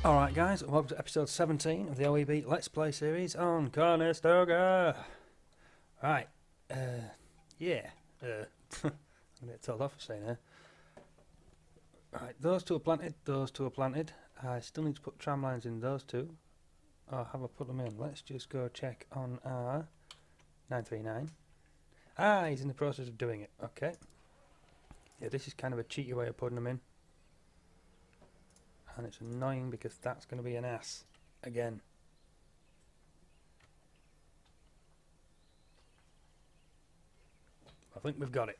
Alright guys, welcome to episode 17 of the OEB Let's Play series on Conestoga. Right, yeah, I'm a bit told off for saying that. Right, those two are planted, I still need to put tram lines in those two. Or have I put them in? Let's just go check on our 939. Ah, he's in the process of doing it, okay. Yeah, this is kind of a cheeky way of putting them in. And it's annoying because that's going to be an ass again. I think we've got it.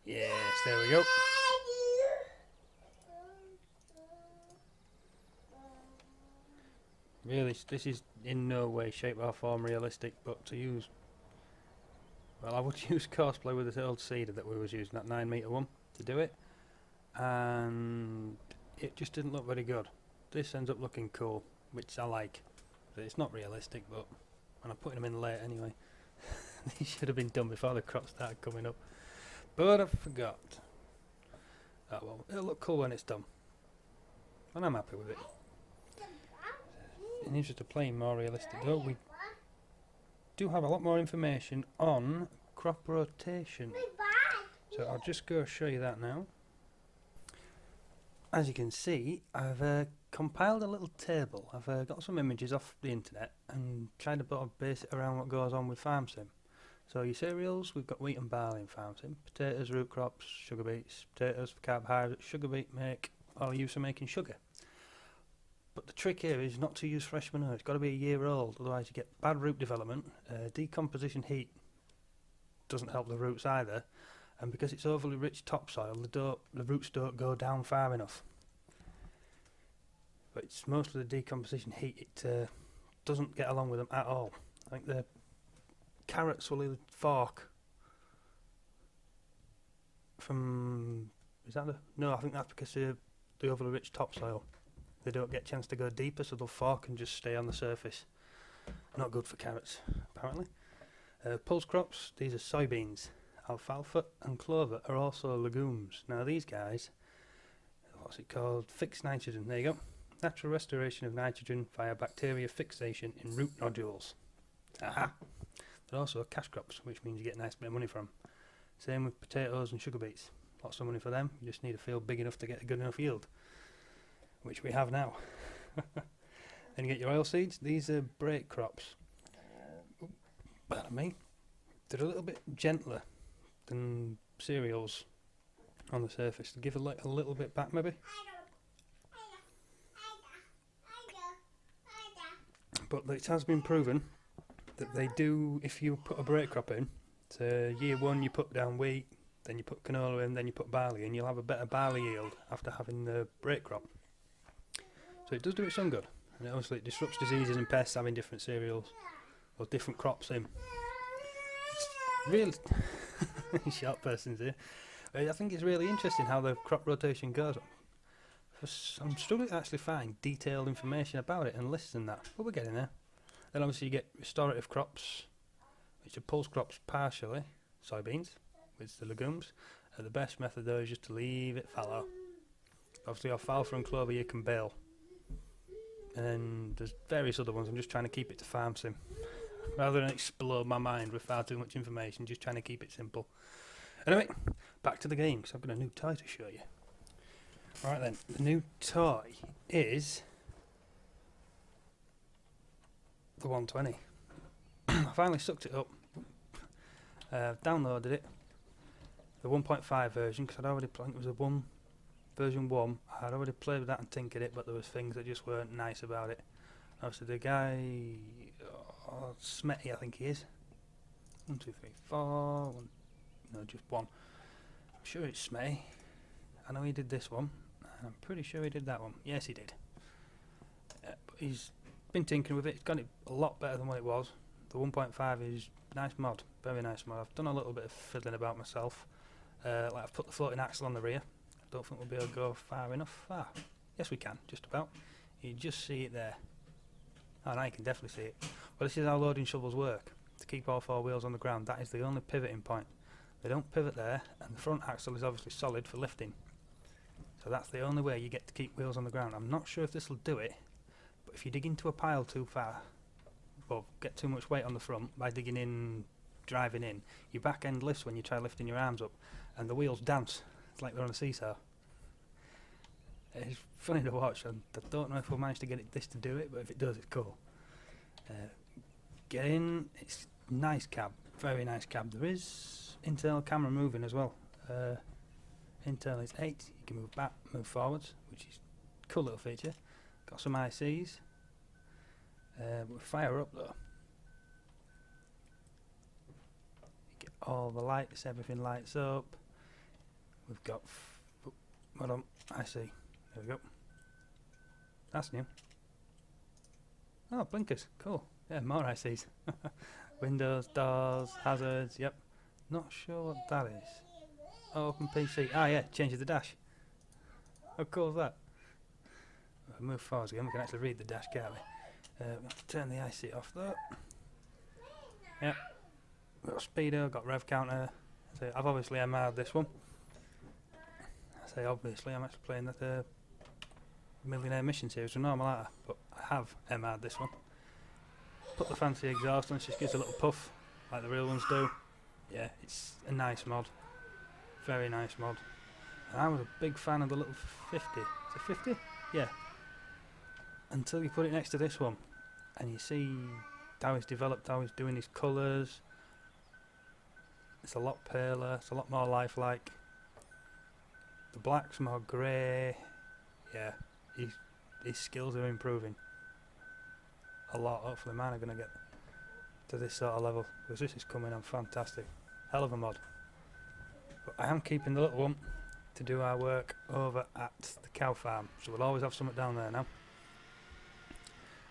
Yes, there we go. Really, this is in no way, shape or form realistic, but to use... Well, I would use cosplay with this old cedar that we was using, that 9 metre one, to do it. And it just didn't look very good. This ends up looking cool, which I like. But it's not realistic, but and I'm putting them in late anyway. These should have been done before the crops started coming up. But I forgot. Oh well, it'll look cool when it's done. And I'm happy with it. In the interest of playing more realistic though, we do have a lot more information on crop rotation. So I'll just go show you that now. As you can see, I've compiled a little table. I've got some images off the internet and tried to base it around what goes on with farm sim. So your cereals, we've got wheat and barley in farm sim, potatoes, root crops, sugar beets, potatoes for carbohydrates, sugar beet make all use for making sugar. But the trick here is not to use fresh manure. It's got to be a year old, otherwise you get bad root development. Decomposition heat doesn't help the roots either. And because it's overly rich topsoil, the roots don't go down far enough. But it's mostly the decomposition heat, it doesn't get along with them at all. I think the carrots will either fork from... Is that the... No, I think that's because of the overly rich topsoil. They don't get a chance to go deeper, so they'll fork and just stay on the surface. Not good for carrots, apparently. Pulse crops, these are soybeans. Alfalfa and clover are also legumes. Now these guys, what's it called? Fixed nitrogen. There you go. Natural restoration of nitrogen via bacteria fixation in root nodules. Aha! They're also cash crops, which means you get a nice bit of money from. Same with potatoes and sugar beets. Lots of money for them. You just need a field big enough to get a good enough yield, which we have now. Then you get your oil seeds. These are break crops. Pardon me. They're a little bit gentler than cereals on the surface, to give a little bit back maybe. But it has been proven that they do, if you put a break crop in, so year one you put down wheat, then you put canola in, then you put barley in, you'll have a better barley yield after having the break crop. So it does do it some good, and obviously it disrupts diseases and pests having different cereals or different crops in. It's really sharp person's here. I think it's really interesting how the crop rotation goes. I'm struggling to actually find detailed information about it and lists and that, but we're getting there. Then obviously you get restorative crops, which are pulse crops partially, soybeans, with the legumes. The best method though is just to leave it fallow. Obviously alfalfa and clover you can bale. And then there's various other ones, I'm just trying to keep it to farm sim. Rather than explode my mind with far too much information, just trying to keep it simple. Anyway, back to the game, because I've got a new toy to show you. Right then, the new toy is the 120. I finally sucked it up. Downloaded it, the 1.5 version, because I'd already played, it was version 1. I'd already played with that and tinkered it, but there was things that just weren't nice about it. Obviously the guy, Smetty I think he is. 1, 2, 3, 4, one, no just one. I'm sure it's Smetty. I know he did this one, and I'm pretty sure he did that one. Yes he did. But he's been tinkering with it, it's got it a lot better than what it was. The 1.5 is nice mod, very nice mod. I've done a little bit of fiddling about myself. Like I've put the floating axle on the rear. I don't think we'll be able to go far enough. Yes we can, just about. You just see it there. Oh, now you can definitely see it. Well, this is how loading shovels work. To keep all 4 wheels on the ground, that is the only pivoting point. They don't pivot there, and the front axle is obviously solid for lifting. So that's the only way you get to keep wheels on the ground. I'm not sure if this will do it, but if you dig into a pile too far, or get too much weight on the front by digging in, driving in, your back end lifts when you try lifting your arms up, and the wheels dance. It's like they're on a seesaw. It's funny to watch, and I don't know if we'll manage to get this to do it, but if it does, it's cool. Get in, it's nice cab, very nice cab. There is internal camera moving as well. Internal is 8, you can move back, move forwards, which is a cool little feature. Got some ICs. We'll fire up though. You get all the lights, everything lights up. We've got, hold on, I see. There we go. That's new. Oh, blinkers, cool. Yeah, more ICs. Windows, doors, hazards, yep. Not sure what that is. Oh, open PC. Ah, yeah, changes the dash. How cool is that? We'll move forwards again, we can actually read the dash, can't we? We have to turn the IC off though. Yep. We've got speedo, got rev counter. So I've obviously MR'd this one. I say obviously, I'm actually playing that Millionaire Mission series with normal data, but I have MR'd this one. Put the fancy exhaust on, it just gives a little puff like the real ones do. Yeah, it's a nice mod. Very nice mod. And I was a big fan of the little 50. Is it 50? Yeah. Until you put it next to this one and you see how he's developed, how he's doing his colours. It's a lot paler, it's a lot more lifelike. The black's more grey. Yeah, his skills are improving a lot. Hopefully mine are going to get to this sort of level, because this is coming on fantastic. Hell of a mod. But I am keeping the little one to do our work over at the cow farm, so we'll always have something down there now.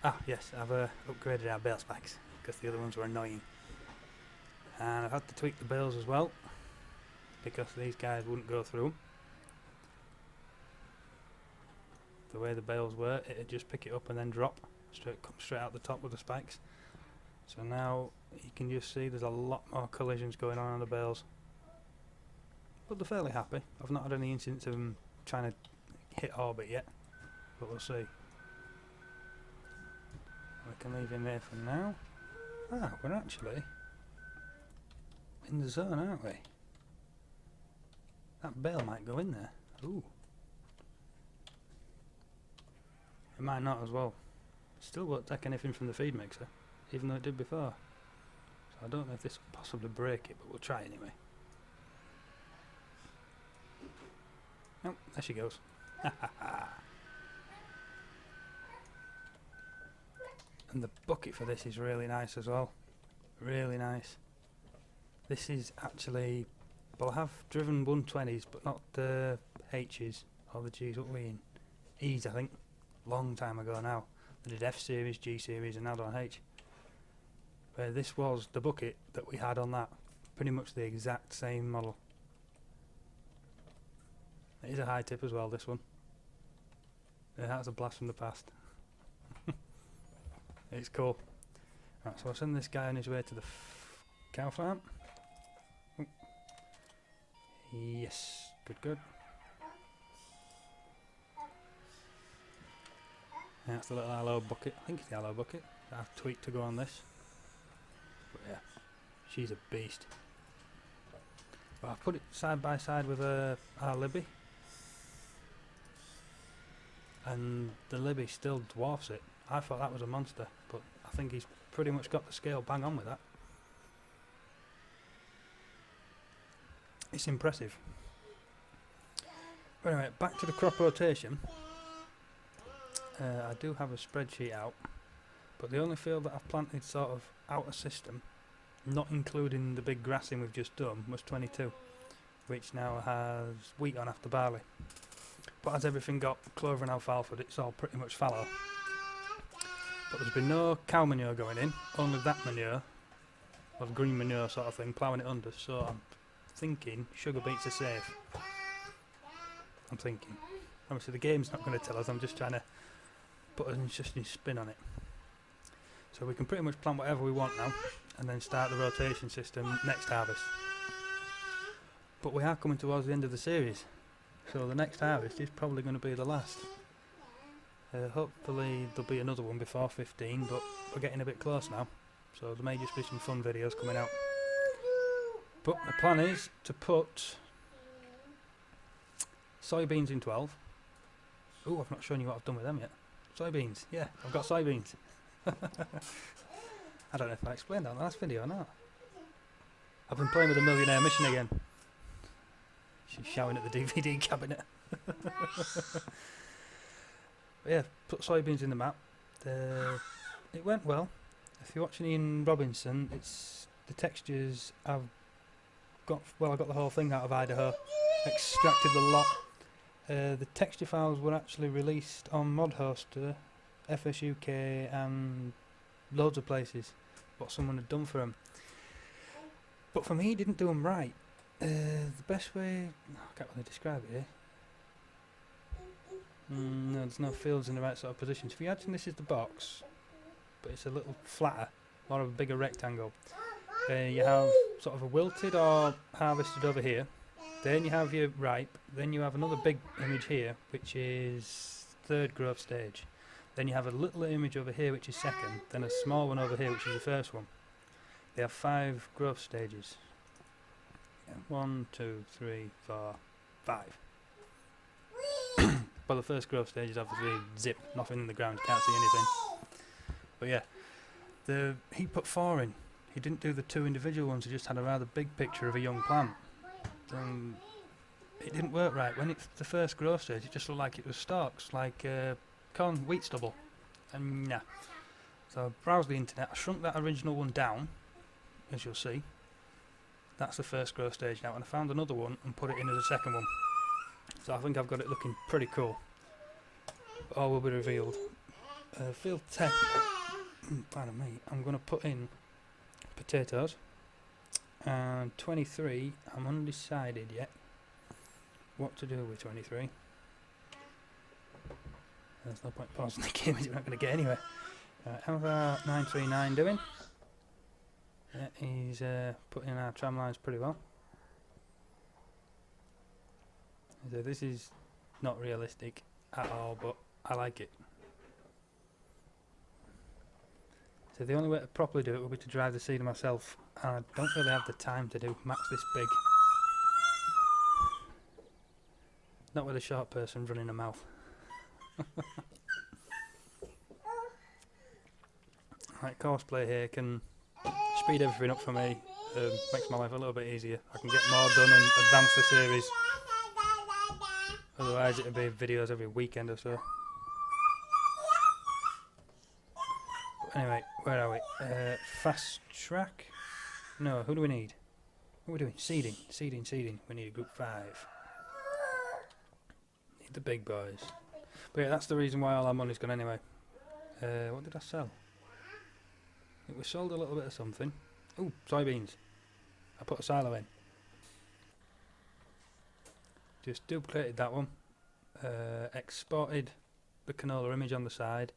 Ah yes, I've upgraded our bale spikes because the other ones were annoying, and I've had to tweak the bales as well because these guys wouldn't go through. The way the bales were, it'd just pick it up and then drop come straight out the top with the spikes. So now you can just see there's a lot more collisions going on the bales, but they're fairly happy. I've not had any incidents of them trying to hit orbit yet, but we'll see. We can leave him there for now. Ah, we're actually in the zone, aren't we? That bale might go in there. Ooh. It might not as well. Still won't take anything from the feed mixer, even though it did before. So I don't know if this will possibly break it, but we'll try anyway. Oh, there she goes. And the bucket for this is really nice as well. Really nice. This is actually, well, I have driven 120s, but not the H's or the G's. What were we in? E's, I think. Long time ago now. I did F series, G series, and now on H. Where this was the bucket that we had on that. Pretty much the exact same model. It is a high tip as well, this one. Yeah, that's a blast from the past. It's cool. Right, so I'll send this guy on his way to the cow farm. Oh. Yes, good, good. Yeah, that's the little aloe bucket. I think it's the aloe bucket that I've tweaked to go on this. But yeah, she's a beast. But I've put it side by side with our Libby, and the Libby still dwarfs it. I thought that was a monster, but I think he's pretty much got the scale bang on with that. It's impressive. But anyway, back to the crop rotation. I do have a spreadsheet out, but the only field that I've planted sort of out of system, not including the big grassing we've just done, was 22, which now has wheat on after barley. But as everything got clover and alfalfa, it's all pretty much fallow. But there's been no cow manure going in, only that manure, or green manure sort of thing, ploughing it under, so I'm thinking sugar beets are safe. I'm thinking. Obviously the game's not going to tell us, I'm just trying to put an interesting spin on it. So we can pretty much plant whatever we want now, and then start the rotation system next harvest. But we are coming towards the end of the series, So the next harvest is probably going to be the last. Hopefully there'll be another one before 15, but we're getting a bit close now, so there may just be some fun videos coming out. But the plan is to put soybeans in 12. Oh, I've not shown you what I've done with them yet. Soybeans, yeah, I've got soybeans. I don't know if I explained that in the last video or not. I've been playing with the Millionaire Mission again. She's shouting at the DVD cabinet. Yeah, put soybeans in the map. It went well. If you're watching Ian Robinson, it's the textures I've got. Well, I got the whole thing out of Idaho, extracted the lot. The texture files were actually released on Mod Hoster, FSUK, and loads of places. What someone had done for them, but for me, he didn't do them right. The best way, I can't really describe it here. No, there's no fields in the right sort of positions. If you imagine this is the box, but it's a little flatter, more of a bigger rectangle. You have sort of a wilted or harvested over here. Then you have your ripe. Then you have another big image here, which is third growth stage. Then you have a little image over here, which is second. Then a small one over here, which is the first one. They have 5 growth stages. 1, 2, 3, 4, 5. Well, the first growth stage is obviously zip, nothing in the ground, you can't see anything. But yeah, he put 4 in. He didn't do the 2 individual ones, he just had a rather big picture of a young plant. And it didn't work right. When it's the first growth stage, it just looked like it was stalks, like corn, wheat stubble. And nah. So I browsed the internet, I shrunk that original one down, as you'll see. That's the first growth stage now, and I found another one and put it in as a second one. So I think I've got it looking pretty cool. But all will be revealed. Field 10, pardon me, I'm going to put in potatoes. And 23, I'm undecided yet what to do with 23. There's no point pausing the game as you're not going to get anywhere. How's our 939 doing? Yeah, he's putting in our tram lines pretty well. So this is not realistic at all, but I like it. So the only way to properly do it will be to drive the seeder myself, and I don't really have the time to do maps this big. Not with a short person running a mouth. Right, Courseplay here can speed everything up for me, makes my life a little bit easier. I can get more done and advance the series. Otherwise it would be videos every weekend or so. But anyway, where are we? Fast track? No, who do we need? What are we doing? Seeding. We need a group 5. Need the big boys. But yeah, that's the reason why all our money's gone anyway. What did I sell? I think we sold a little bit of something. Ooh, soybeans. I put a silo in. Just duplicated that one. Exported the canola image on the side.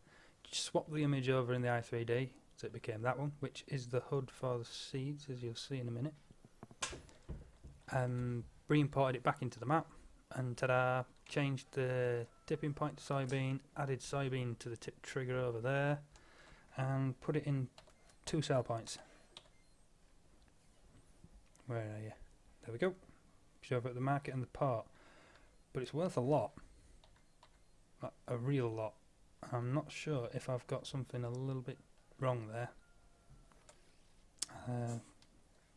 Swapped the image over in the i3D, so it became that one, which is the HUD for the seeds, as you'll see in a minute. Re-imported it back into the map, and ta-da! Changed the tipping point to soybean, added soybean to the tip trigger over there, and put it in 2 cell points. Where are you? There we go. Show up at the market and the port. But it's worth a lot. A real lot. I'm not sure if I've got something a little bit wrong there.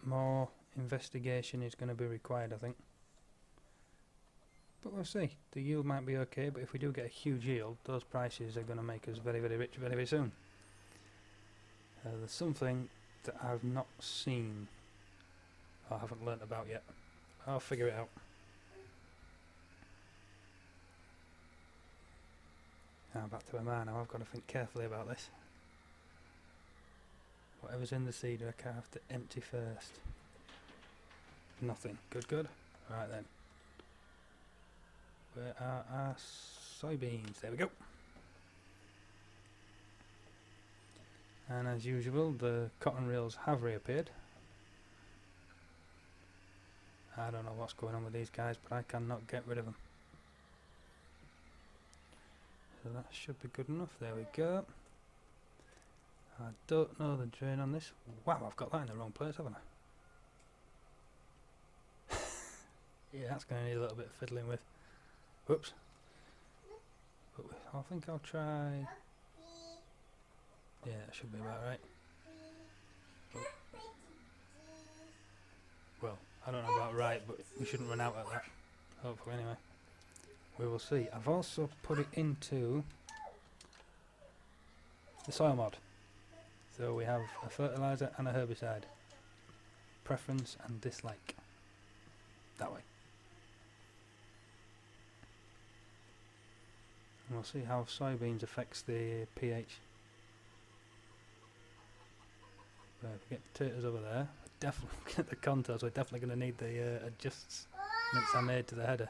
More investigation is going to be required, I think. But we'll see. The yield might be okay, but if we do get a huge yield, those prices are going to make us very, very rich very, very soon. There's something that I've not seen, or haven't learnt about yet. I'll figure it out. Now back to MR now, I've got to think carefully about this. Whatever's in the seeder I have to empty first. Nothing. Good. Right then. Where are our soybeans? There we go. And as usual, the cotton reels have reappeared. I don't know what's going on with these guys, but I cannot get rid of them. So that should be good enough. There we go. I don't know the drain on this. Wow, I've got that in the wrong place, haven't I? Yeah, that's going to need a little bit of fiddling with. Whoops. But I think I'll try... Yeah, that should be about right. Oh. Well, I don't know about right, but we shouldn't run out at that. Hopefully, anyway. We will see. I've also put it into the soil mod. So we have a fertiliser and a herbicide. Preference and dislike. That way. And we'll see how soybeans affects the pH. So if we get potatoes over there, definitely get the contours, we're definitely going to need the adjustments I made to the header.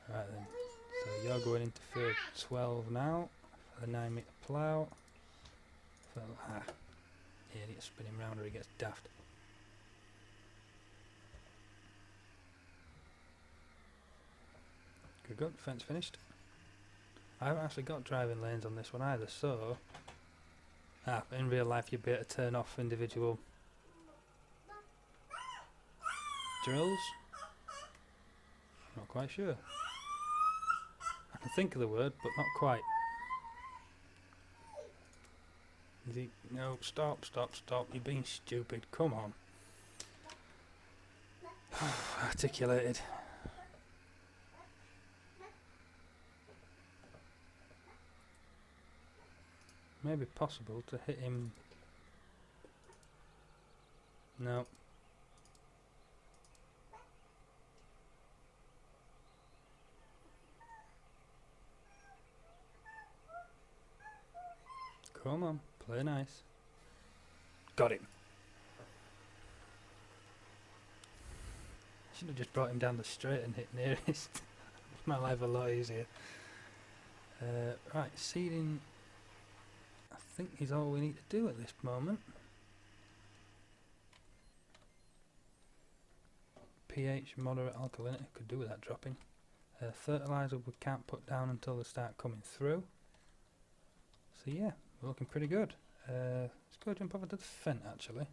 Right then, so you're going into field 12 now, for the 9 metre plough. Yeah, he gets spinning round or he gets daft. Good, good, fence finished. I haven't actually got driving lanes on this one either, so... in real life you'd be able to turn off individual drills. Not quite sure. I can think of the word, but not quite. No, stop, stop, stop. You're being stupid. Come on. Articulated. Maybe possible to hit him. No. Come on, play nice. Got him. Should have just brought him down the straight and hit nearest. My life a lot easier. Right, seeding. I think is all we need to do at this moment. pH moderate alkalinity, could do with that dropping. Fertiliser we can't put down until they start coming through. So yeah, we're looking pretty good. Let's go jump over to the fence actually.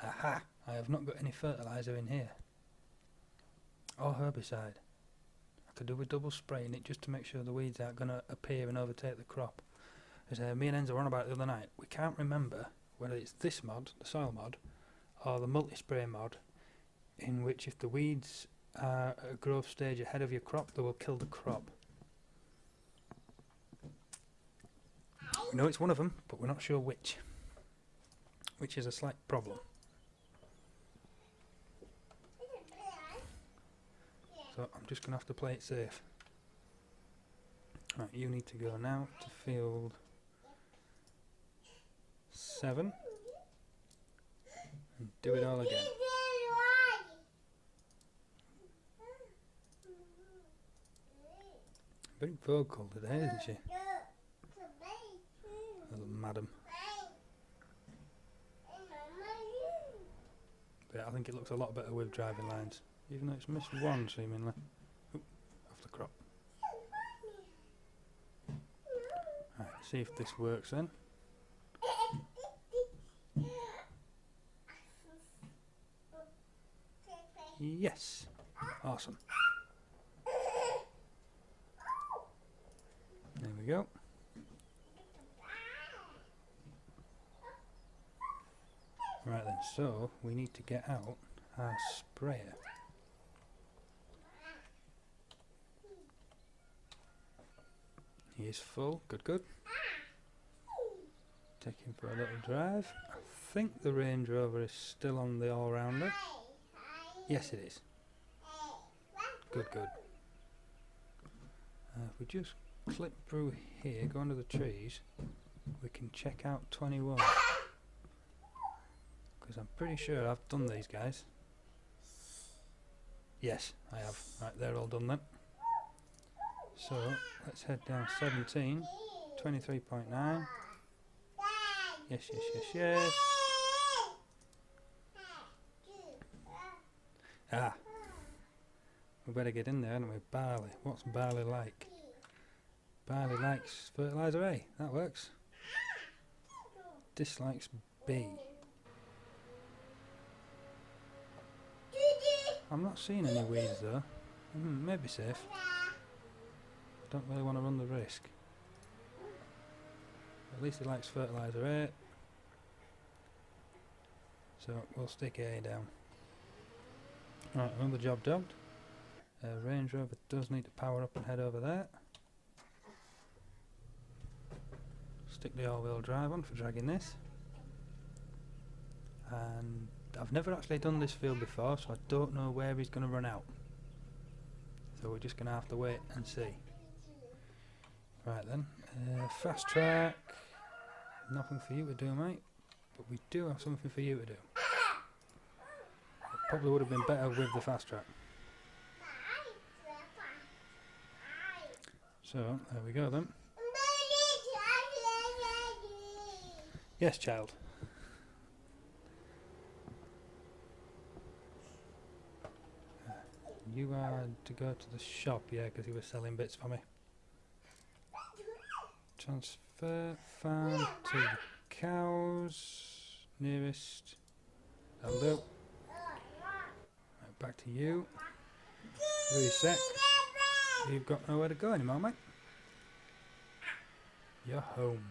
Aha! I have not got any fertiliser in here. Or herbicide. I could do with double spraying it just to make sure the weeds aren't going to appear and overtake the crop. As me and Enzo were on about it the other night, we can't remember whether it's this mod, the soil mod, or the multi-spray mod, in which if the weeds are at a growth stage ahead of your crop, they will kill the crop. We know it's one of them, but we're not sure which. Which is a slight problem. So I'm just going to have to play it safe. Right, you need to go now to field 7 and do it all again. Very vocal today, isn't she? Little madam. But I think it looks a lot better with driving lines, even though it's missed one seemingly. Oop, off the crop. Right, see if this works then. Yes, awesome. There we go. Right then, so we need to get out our sprayer. He is full, good, good. Take him for a little drive. I think the Range Rover is still on the all-rounder. Yes, it is. Good, good. If we just clip through here, go under the trees, we can check out 21. Because I'm pretty sure I've done these guys. Yes, I have. Right, they're all done then. So, let's head down 17, 23.9. Yes, yes, yes, yes. Ah. We better get in there, haven't we? Barley. What's barley like? Barley likes fertiliser A. That works. Dislikes B. I'm not seeing any weeds though. Maybe safe. Don't really want to run the risk. At least he likes fertiliser A. So we'll stick A down. Right, another job done. Range Rover does need to power up and head over there. Stick the all-wheel drive on for dragging this. And I've never actually done this field before, so I don't know where he's going to run out. So we're just going to have to wait and see. Right then, fast track. Nothing for you to do, mate. But we do have something for you to do. It probably would have been better with the fast track. So, there we go then. Yes, child. You are to go to the shop, yeah, because he was selling bits for me. Transfer farm to the cows. Nearest. That'll do. Right, back to you. Reset. You've got nowhere to go anymore, mate. You're home.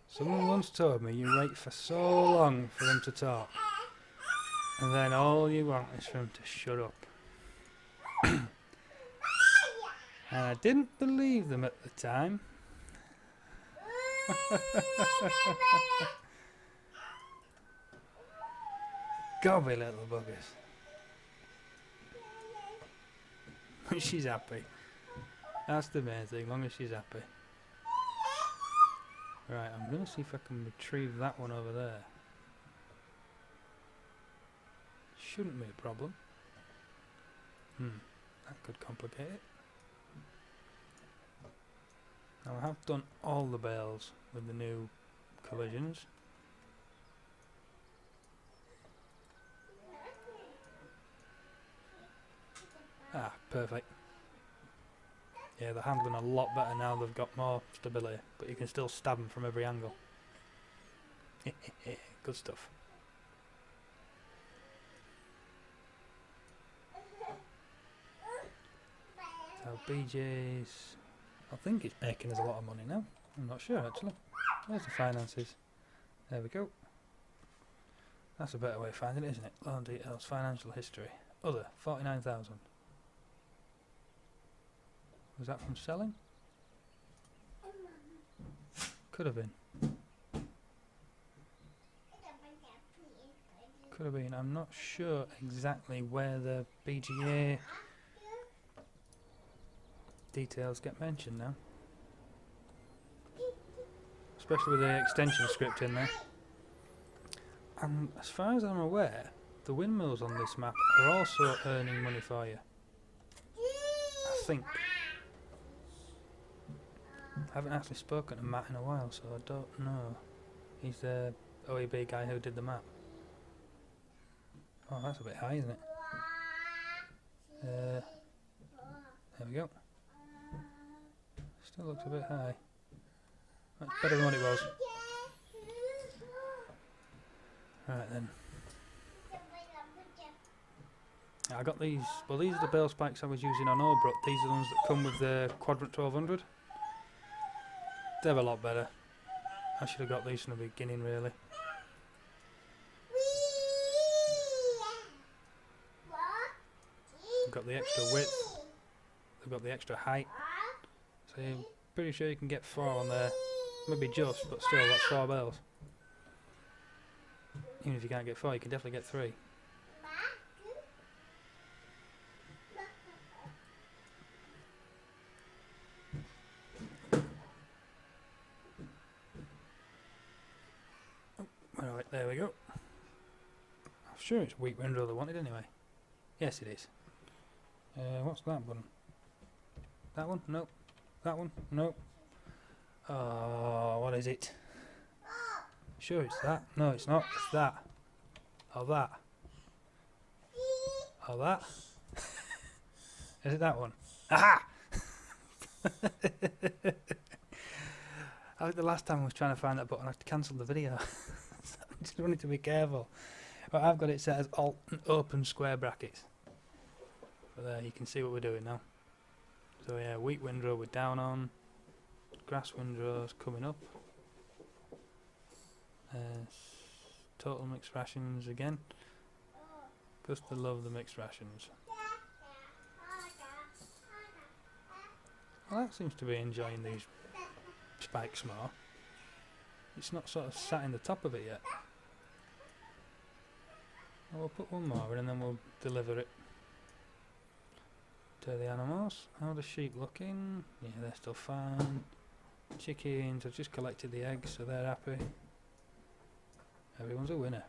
Someone once told me you wait for so long for them to talk, and then all you want is for them to shut up. And I didn't believe them at the time. Gobby little buggers. She's happy. That's the main thing, as long as she's happy. Right, I'm going to see if I can retrieve that one over there. Shouldn't be a problem. That could complicate it. Now I have done all the bales with the new collisions. Ah, perfect. Yeah, they're handling a lot better now, they've got more stability, but you can still stab them from every angle. Good stuff. So BJ's, I think it's making us a lot of money now. I'm not sure actually. There's the finances. There we go. That's a better way of finding it, isn't it? Loan details, financial history. Other, 49,000. Was that from selling? Could have been. Could have been. I'm not sure exactly where the BGA details get mentioned now. Especially with the extension script in there. And as far as I'm aware, the windmills on this map are also earning money for you. I think. I haven't actually spoken to Matt in a while, so I don't know. He's the OEB guy who did the map. Oh, that's a bit high, isn't it? There we go. Still looks a bit high. That's better than what it was. Right then. I got these, well these are the bale spikes I was using on Orbrook. These are the ones that come with the Quadrant 1200. They're a lot better. I should have got these from the beginning really. They've got the extra width. They've got the extra height. So I'm pretty sure you can get 4 on there. Maybe just, but still that's 4 bales. Even if you can't get 4, you can definitely get 3. Right, there we go. I'm sure it's weak window they wanted anyway. Yes it is. What's that button? That one? Nope. That one? Nope. Oh, what is it? sure it's that. No, it's not. It's that. Or that. Or that. Is it that one? Aha! I think the last time I was trying to find that button, I cancelled the video. I just wanted to be careful. But I've got it set as alt and open square brackets. But there, you can see what we're doing now. So yeah, wheat windrow we're down on. Grass windrows coming up. Total mixed rations again. Because they love the mixed rations. Well, that seems to be enjoying these spikes more. It's not sort of sat in the top of it yet. Well, we'll put one more in and then we'll deliver it to the animals. How are the sheep looking? Yeah, they're still fine. Chickens, I've just collected the eggs, so they're happy. Everyone's a winner.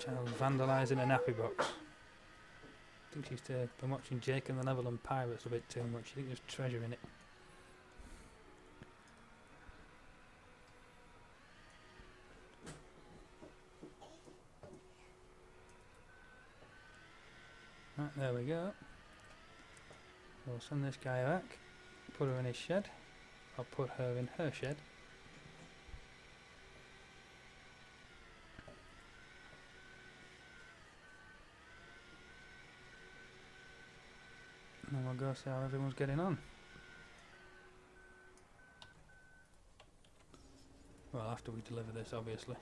Child vandalising a nappy box. I think she's been watching Jake and the Neverland Pirates a bit too much. I think there's treasure in it. Right, there we go. We'll send this guy back, put her in his shed. I'll put her in her shed. And then we'll go see how everyone's getting on. Well, after we deliver this, obviously.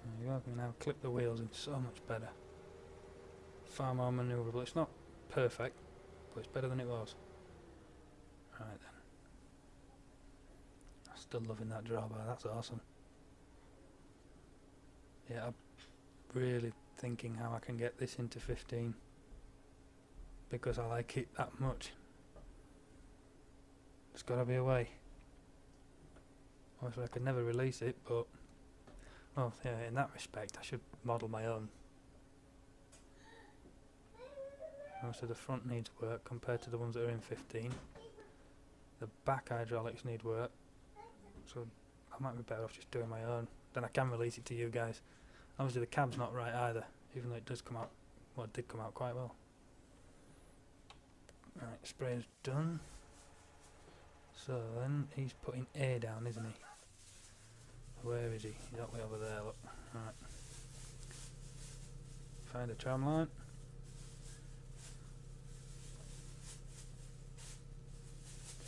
There you go, we can now clip the wheels in so much better. Far more manoeuvrable. It's not perfect, but it's better than it was. Right then. I'm still loving that drawbar, that's awesome. Yeah, I'm really thinking how I can get this into 15. Because I like it that much. There's got to be a way. Obviously I could never release it, but well, yeah, in that respect I should model my own. Most of the front needs work compared to the ones that are in 15. The back hydraulics need work, so I might be better off just doing my own. Then I can release it to you guys. Obviously the cab's not right either, even though it does come out, well, it did come out quite well. Right, spray's done. So then he's putting A down, isn't he? Where is he? He's all the way over there, look. Right. Find a tram line.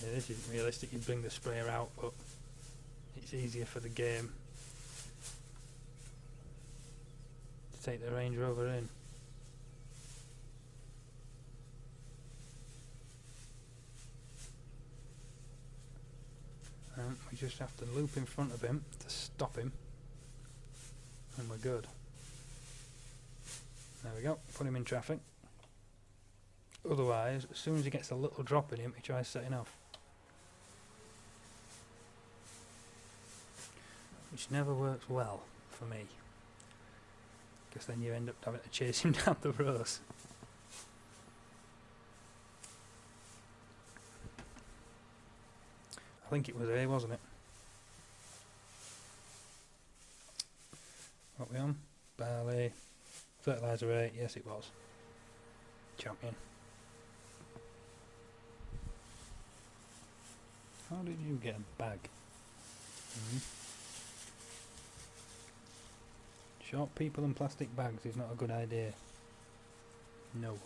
Yeah, this isn't realistic, you bring the sprayer out, but it's easier for the game to take the Range Rover in. We just have to loop in front of him to stop him, and we're good. There we go, put him in traffic. Otherwise, as soon as he gets a little drop in him, he tries setting off. Which never works well for me, because then you end up having to chase him down the road. I think it was A, wasn't it? What we on? Barley. Fertiliser A, yes it was. Champion. How did you get a bag? Short people and plastic bags is not a good idea. No.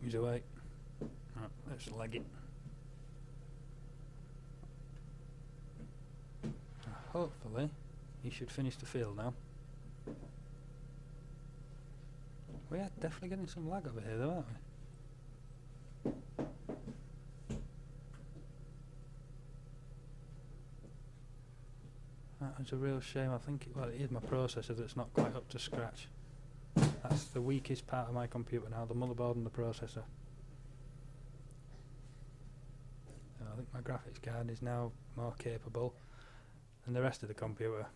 He's away. Right, let's leg it. Hopefully he should finish the field now. We are definitely getting some lag over here though, aren't we? That was a real shame. I think well, it is my processor that's not quite up to scratch. That's the weakest part of my computer now, the motherboard and the processor. I think my graphics card is now more capable than the rest of the computer.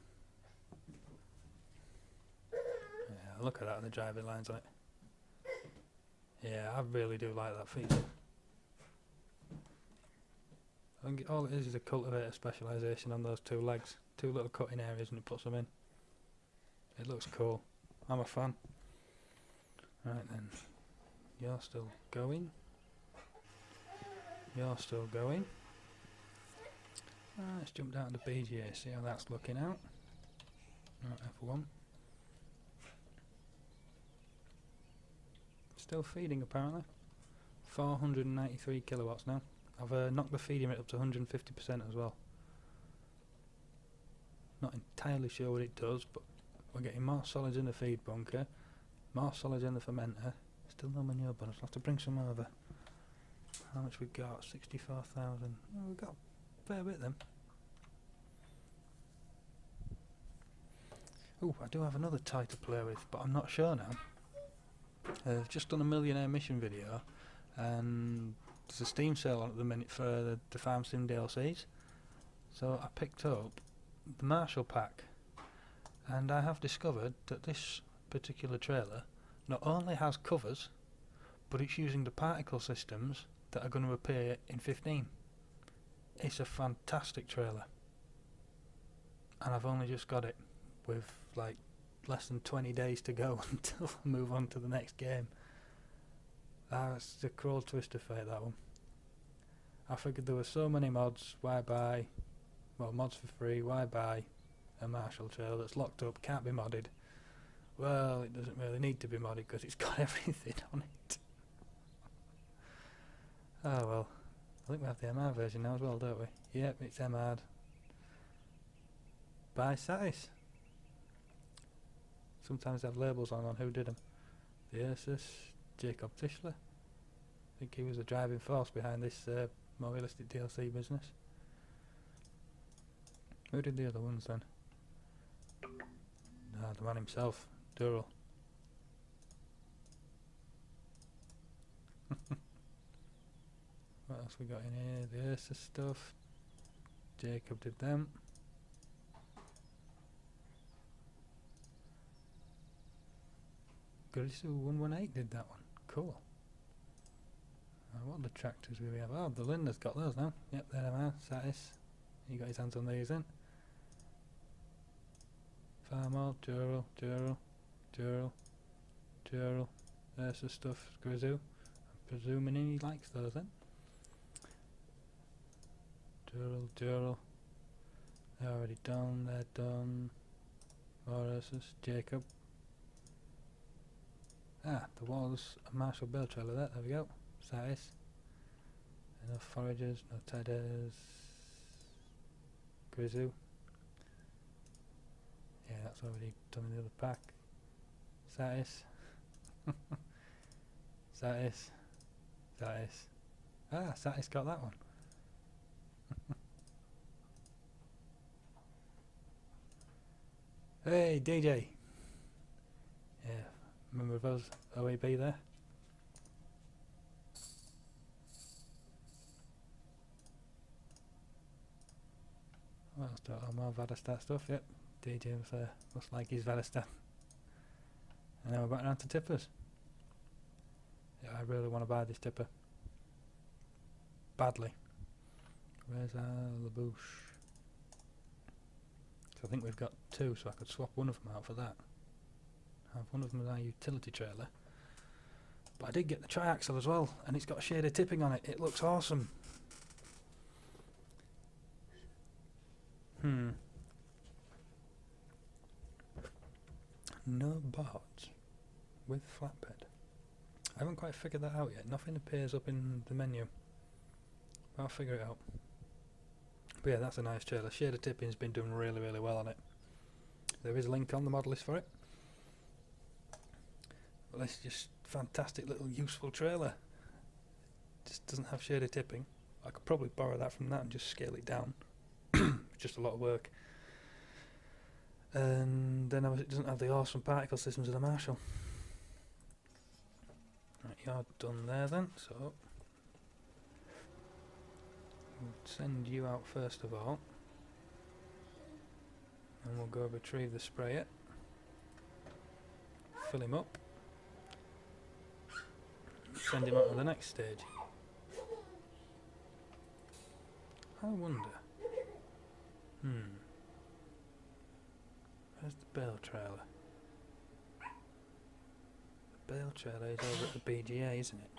Yeah, look at that on the driving lines on it. Yeah, I really do like that feature. I think all it is a cultivator specialisation on those two legs. Two little cutting areas and it puts them in. It looks cool. I'm a fan. Right then. You're still going. You're still going. Let's jump down to the BGA, see how that's looking out. Right, F1. Still feeding apparently. 493 kilowatts now. I've knocked the feeding rate up to 150% as well. Not entirely sure what it does, but we're getting more solids in the feed bunker, more solids in the fermenter. Still no manure bonus. I'll have to bring some over. How much we got? 64,000. Oh, we've got a fair bit then. Oh, I do have another tie to play with, but I'm not sure now. I've just done a millionaire mission video, and there's a Steam sale on at the minute for the Farm Sim DLCs. So I picked up the Marshall pack, and I have discovered that this particular trailer not only has covers, but it's using the particle systems that are going to appear in 15. It's a fantastic trailer, and I've only just got it with like less than 20 days to go until I move on to the next game. That's the cruel twist of fate, that one. I figured there were so many mods, why buy, well, mods for free, why buy a Marshall trailer that's locked up, can't be modded. Well, it doesn't really need to be modded because it's got everything on it. Oh well, I think we have the MR version now as well, don't we? Yep, it's MR'd by Satis. Sometimes they have labels on who did them. The Ursus, Jacob Tischler. I think he was the driving force behind this more realistic DLC business. Who did the other ones then? Ah, the man himself, Dural. What else we got in here? The Ursus stuff. Jacob did them. Gurisu 118 did that one. Cool. What are the tractors we have? Oh, the Linda's got those now. Yep, there they are. Satis. He got his hands on these then. Farmall, Dural, Ursus stuff, Grizu. I'm presuming he likes those then. Dural. They're already done, they're done. More Ursus, Jacob. Ah, there was a Marshall Bell trailer there we go. Satis. Enough foragers, no tedders. Grizu. Yeah, that's already done in the other pack. Satis. Satis. Ah, Satis got that one. Hey, DJ. Yeah, remember those OEB there? Well, let's do more Vadastat stuff, yep. DJ must like his Vadastat. And now we're back around to tippers. Yeah, I really want to buy this tipper. Badly. Where's our Labouche? So I think we've got two, so I could swap one of them out for that. Have one of them as our utility trailer. But I did get the triaxle as well, and it's got shaded tipping on it. It looks awesome. No bots with flatbed. I haven't quite figured that out yet. Nothing appears up in the menu. But I'll figure it out. But yeah, that's a nice trailer. Shader tipping's been done really, really well on it. There is a link on the mod list for it. But this is just fantastic little useful trailer. Just doesn't have shader tipping. I could probably borrow that from that and just scale it down. It's just a lot of work. And then it doesn't have the awesome particle systems of the Marshall. Right, you're done there then, so We'll send you out first of all, and we'll go retrieve the sprayer, fill him up, send him out to the next stage. I wonder. Where's the bale trailer? The bale trailer is over at the BGA, isn't it?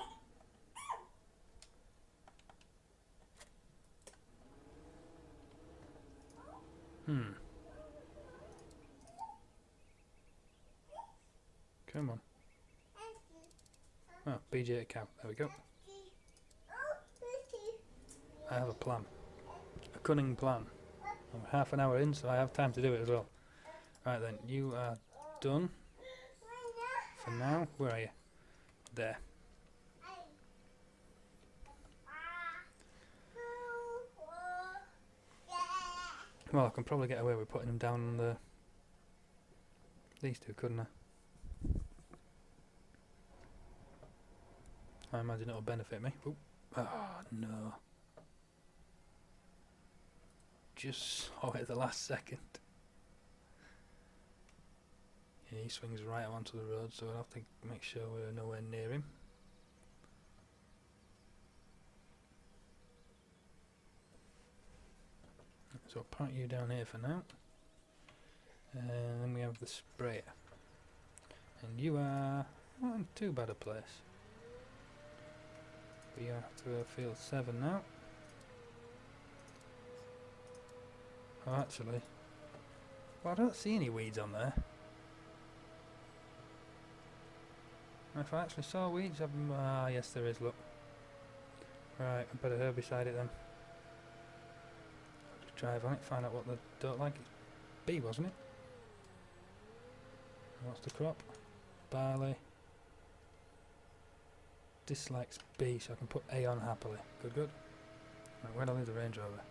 Come on. Oh, BGA cow. There we go. I have a plan. A cunning plan. I'm half an hour in, so I have time to do it as well. Right then, you are done. For now, where are you? There. Well, I can probably get away with putting them down on the... these two, couldn't I? I imagine it'll benefit me. Oop. Oh, no. Just saw it at the last second. Yeah, he swings right onto the road, so I'll have to make sure we're nowhere near him. So I'll park you down here for now. And then we have the sprayer. And you are not in too bad a place. But you have to field 7 now. Oh, actually, well, I don't see any weeds on there. If I actually saw weeds, yes there is, look. Right, I better herbicide it then. Just drive on it, find out what they don't like. It's B, wasn't it? What's the crop? Barley. Dislikes B, so I can put A on happily. Good, good. Right, where do I leave the Range Rover?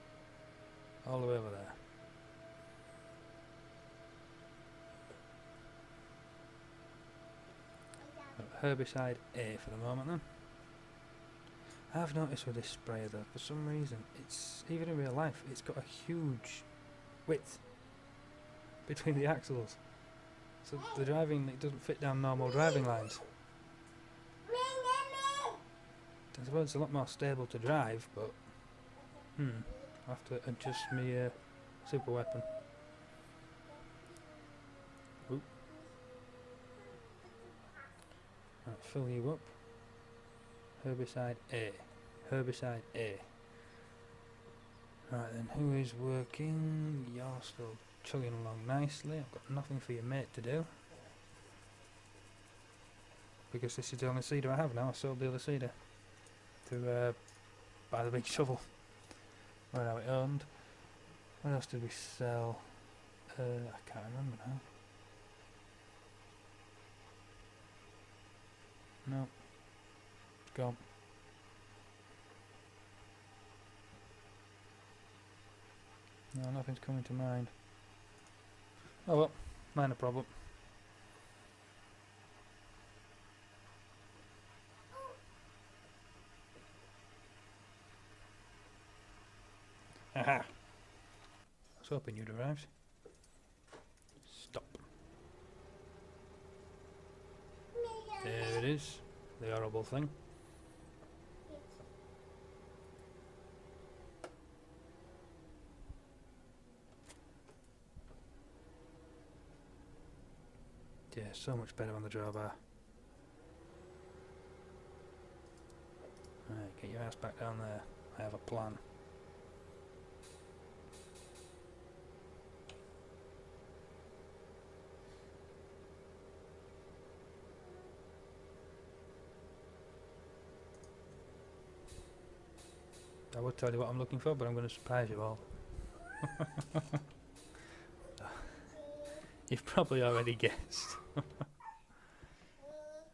All the way over there. Herbicide A for the moment then. I have noticed with this sprayer though, for some reason, it's, even in real life, it's got a huge width between the axles. So the driving, it doesn't fit down normal driving lines. I suppose it's a lot more stable to drive, but I'll have to adjust my super weapon. Oop. Right, fill you up. Herbicide A. Herbicide A. Right then, who is working? You're still chugging along nicely. I've got nothing for your mate to do. Because this is the only seeder I have now. I sold the other seeder to buy the big shovel. Where are we owned? What else did we sell? I can't remember now. No. It's gone. No, nothing's coming to mind. Oh well, minor problem. Aha! I was hoping you'd arrived. Stop. There it is, the horrible thing. Yeah, so much better on the drawbar. Right, get your ass back down there. I have a plan. I would tell you what I'm looking for, but I'm going to surprise you all. You've probably already guessed.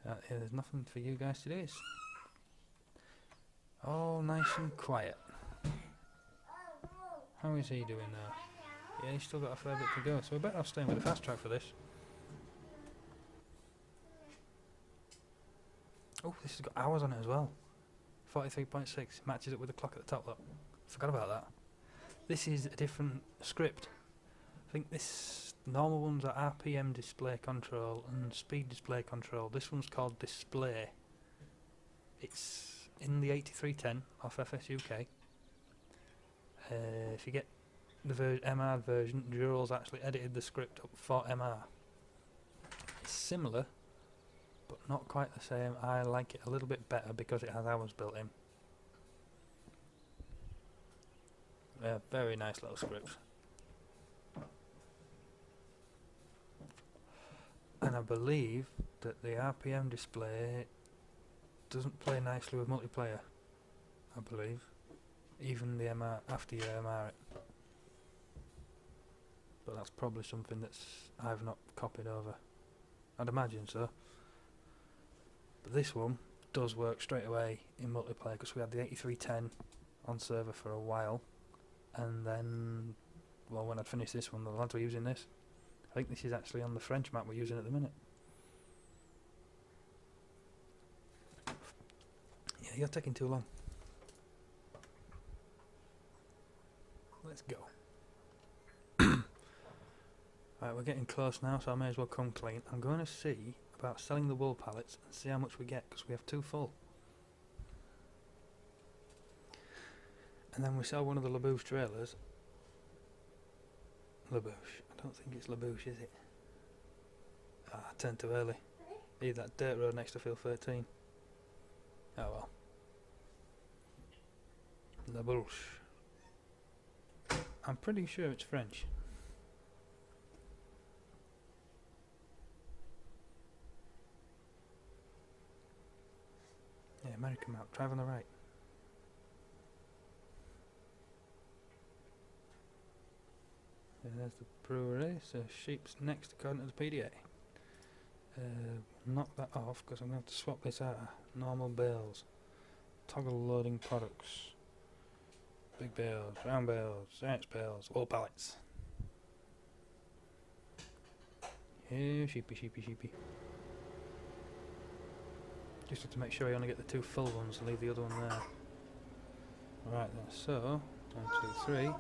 Yeah, there's nothing for you guys to do. It's all nice and quiet. How is he doing now? Yeah, he's still got a fair bit to go, so we're better off staying with the fast track for this. Oh, this has got hours on it as well. 43.6 matches it with the clock at the top, look. Forgot about that. This is a different script. I think this normal ones are RPM display control and speed display control. This one's called display. It's in the 8310 off FSUK. If you get the MR version, Jural's actually edited the script up for MR. It's similar, but not quite the same. I like it a little bit better because it has hours built in. Very nice little scripts. And I believe that the RPM display doesn't play nicely with multiplayer. I believe. Even the MR, after you MR it. But that's probably something that's I've not copied over. I'd imagine so. But this one does work straight away in multiplayer because we had the 8310 on server for a while. And then, well, when I'd finished this one, the lads were using this. I think this is actually on the French map we're using at the minute. Yeah, you're taking too long. Let's go. Right, we're getting close now, so I may as well come clean. I'm going to see about selling the wool pallets and see how much we get, because we have 2 full. And then we sell one of the Labouche trailers. Labouche. I don't think it's Labouche, is it? Ah, I turned too early. Need that dirt road next to field 13. Oh well. Labouche. I'm pretty sure it's French. Yeah, American map. Drive on the right. Yeah, there's the brewery. So sheep's next according to the PDA. Knock that off because I'm going to have to swap this out. Normal bales. Toggle loading products. Big bales, round bales, ounce bales, all pallets. Yeah, sheepy, sheepy, sheepy. Just have to make sure I only get the 2 full ones and leave the other one there. Right then, so 1, 2, 3.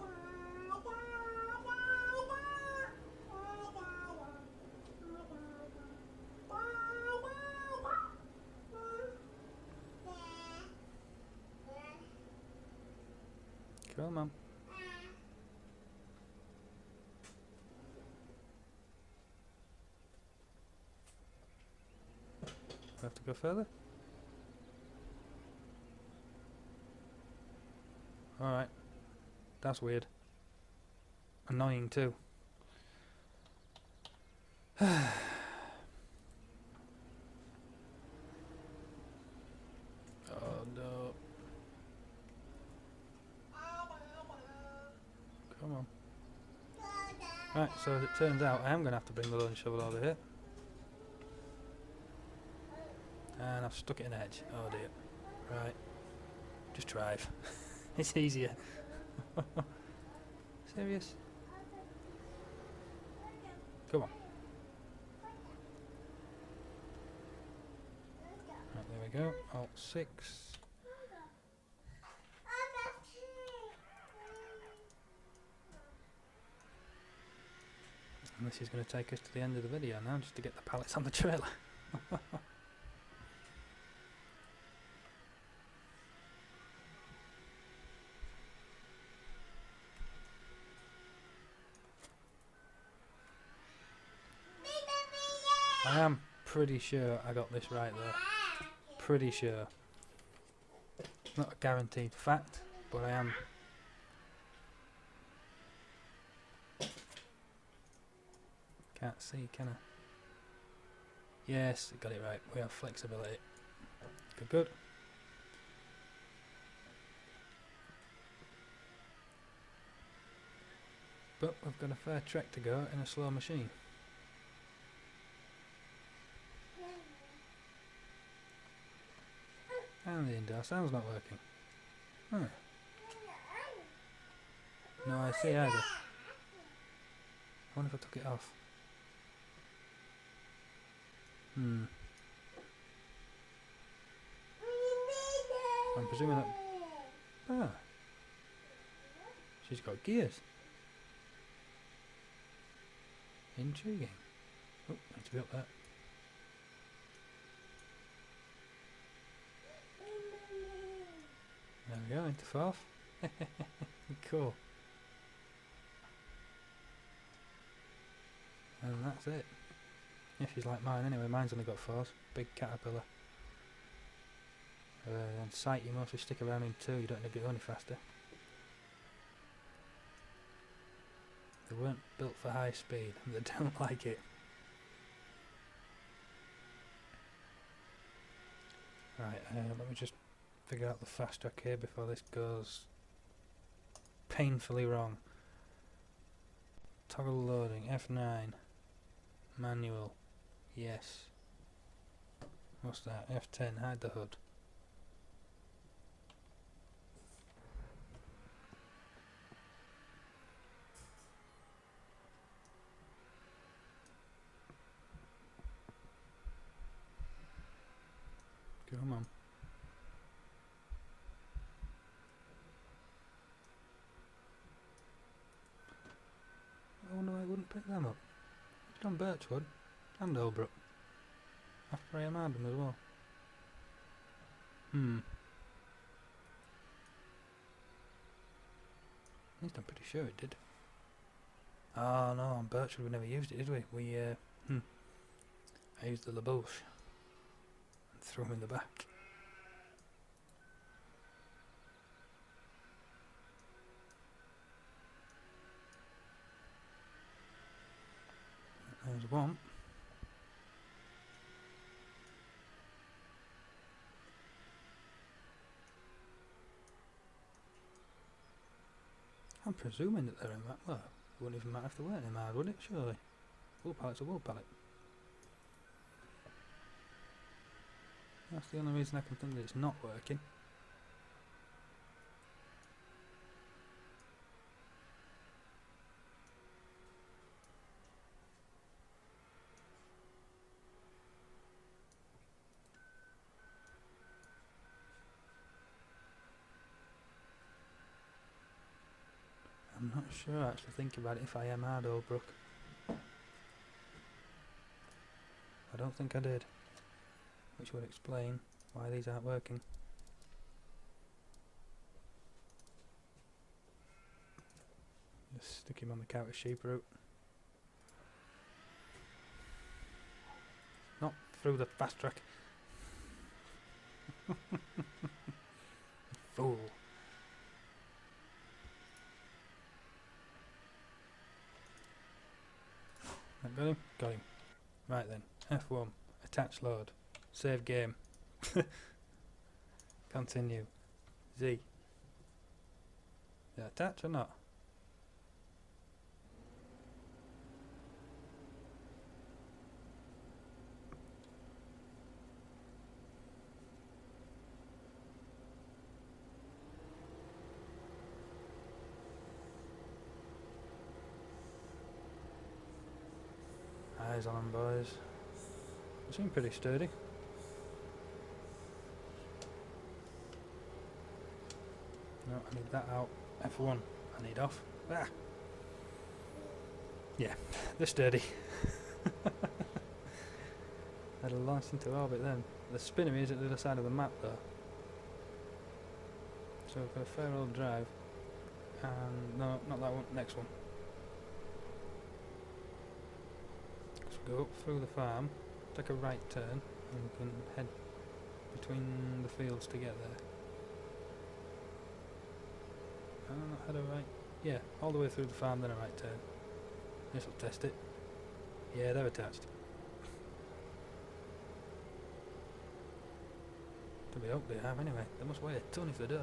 Come on. I have to go further? Alright. That's weird. Annoying too. Oh no. Come on. Right, so as it turns out, I am going to have to bring the loading shovel over here. And I've stuck it in the edge. Oh dear. Right. Just drive. It's easier. Serious? Come on. Right, there we go. Alt 6. And this is going to take us to the end of the video now, just to get the pallets on the trailer. I am pretty sure I got this right there. Pretty sure. Not a guaranteed fact, but I am. Can't see, can I? Yes, got it right. We have flexibility. Good, good. But we've got a fair trek to go in a slow machine. And the indoor sound's not working. Huh. No, I see either. I wonder if I took it off. I'm presuming that... Ah. She's got gears. Intriguing. Oh, need to be up there. There we go, into fourth. Cool. And that's it. If she's like mine anyway, mine's only got fours. Big caterpillar. And sight, you mostly stick around in 2, you don't need to go any faster. They weren't built for high speed, and they don't like it. Right, let me just figure out the fast track here before this goes painfully wrong. Toggle loading, F9. Manual, yes. What's that? F10, hide the hood. Come on. I wonder why I wouldn't pick them up. It's done Birchwood and Holbrook. After I MR'd them as well. At least I'm pretty sure it did. Oh no, on Birchwood we never used it, did we? I used the LaBouche and threw him in the back. There's one. I'm presuming that they're in that. Well, it wouldn't even matter if they weren't in hard, would it? Surely. Wool pallet's a wool pallet. That's the only reason I can think that it's not working. I'm not sure, actually, think about it, if I MR'd Holbrook. I don't think I did. Which would explain why these aren't working. Just stick him on the counter sheep route. Not through the fast track. Fool. Got him? Got him. Right then. F1. Attach load. Save game. Continue. Z. Is it attach or not? Eyes on them, boys. They seem pretty sturdy. No, I need that out. F1. I need off. Ah! Yeah, they're sturdy. They'll launch into orbit then. The spinner is at the other side of the map though. So we've got a fair old drive. And no, not that one, next one. Go up through the farm, take a right turn, and we can head between the fields to get there. Not head a right. Yeah, all the way through the farm, then a right turn. This will test it. Yeah, they're attached. To be hope they have anyway. They must weigh a ton if they do.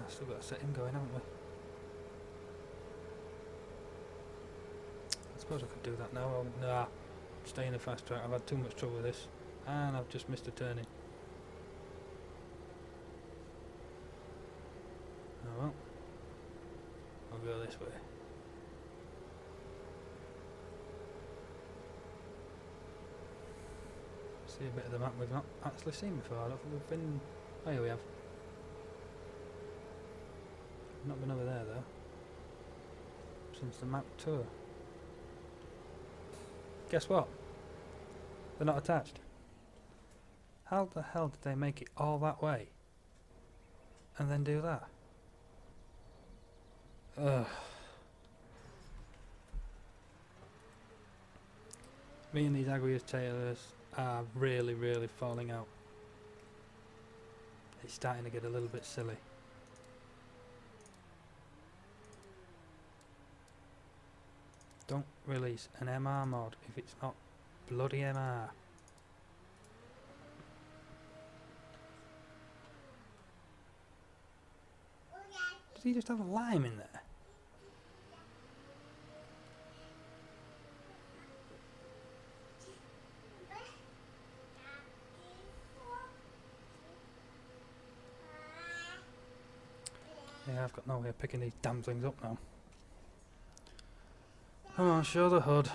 Still got to set him going, haven't we? I suppose I could do that now. Nah, stay in the fast track. I've had too much trouble with this, and I've just missed a turning. Oh well, I'll go this way. See a bit of the map we've not actually seen before. I don't think we've been... Oh yeah, we have. Not been over there though. Since the map tour. Guess what? They're not attached. How the hell did they make it all that way? And then do that? Ugh. Me and these aggregators are really, really falling out. It's starting to get a little bit silly. Don't release an MR mod if it's not bloody MR. Does he just have a lime in there? Yeah, I've got no way of picking these damn things up now. Come on, show the HUD.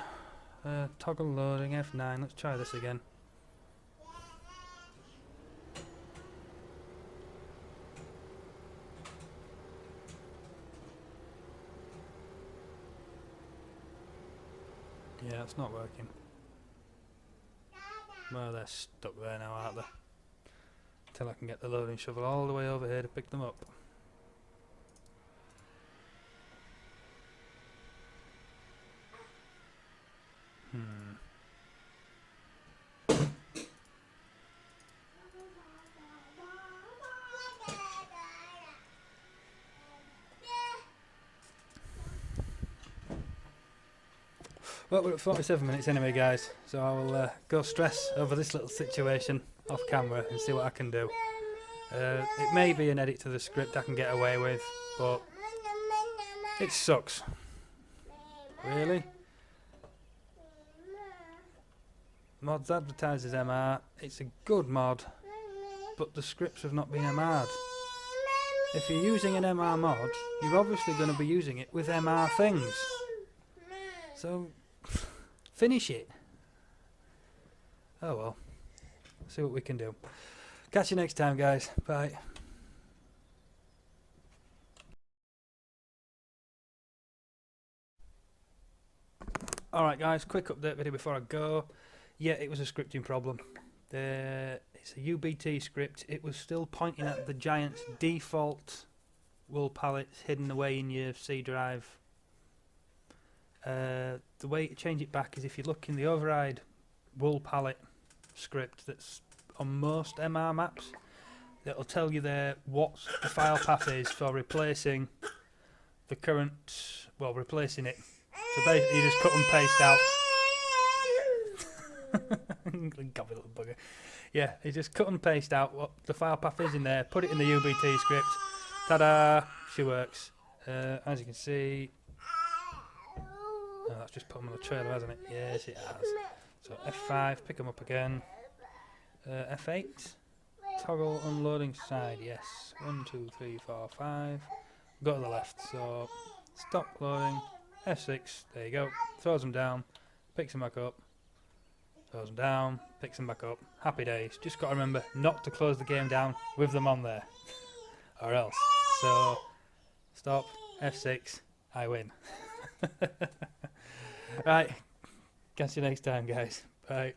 Toggle loading, F9, let's try this again. Yeah, it's not working. Well, they're stuck there now, aren't they? Till I can get the loading shovel all the way over here to pick them up. Well, we're at 47 minutes anyway, guys, so I will go stress over this little situation off camera and see what I can do. It may be an edit to the script I can get away with, but it sucks. Really? Mods advertised as MR. It's a good mod, but the scripts have not been MR'd. If you're using an MR mod, you're obviously going to be using it with MR things. So, finish it. Oh well. See what we can do. Catch you next time, guys. Bye. Alright guys, quick update video before I go. Yeah, it was a scripting problem. It's a UBT script. It was still pointing at the Giant's default wool pallets hidden away in your C drive. The way to change it back is if you look in the override wool palette script that's on most MR maps, it'll tell you there what the file path is for replacing the current, well, replacing it. So basically you just cut and paste out. Gobby little bugger. Yeah, you just cut and paste out what the file path is in there, put it in the UBT script. Ta-da! She works. As you can see, oh, that's just put them on the trailer, hasn't it? Yes, it has. So F5, pick them up again. F8, toggle unloading side, yes. 1, 2, 3, 4, 5. Go to the left, so stop loading. F6, there you go. Throws them down, picks them back up. Throws them down, picks them back up. Happy days. Just got to remember not to close the game down with them on there. Or else. So, stop, F6, I win. Right, catch you next time, guys. Bye.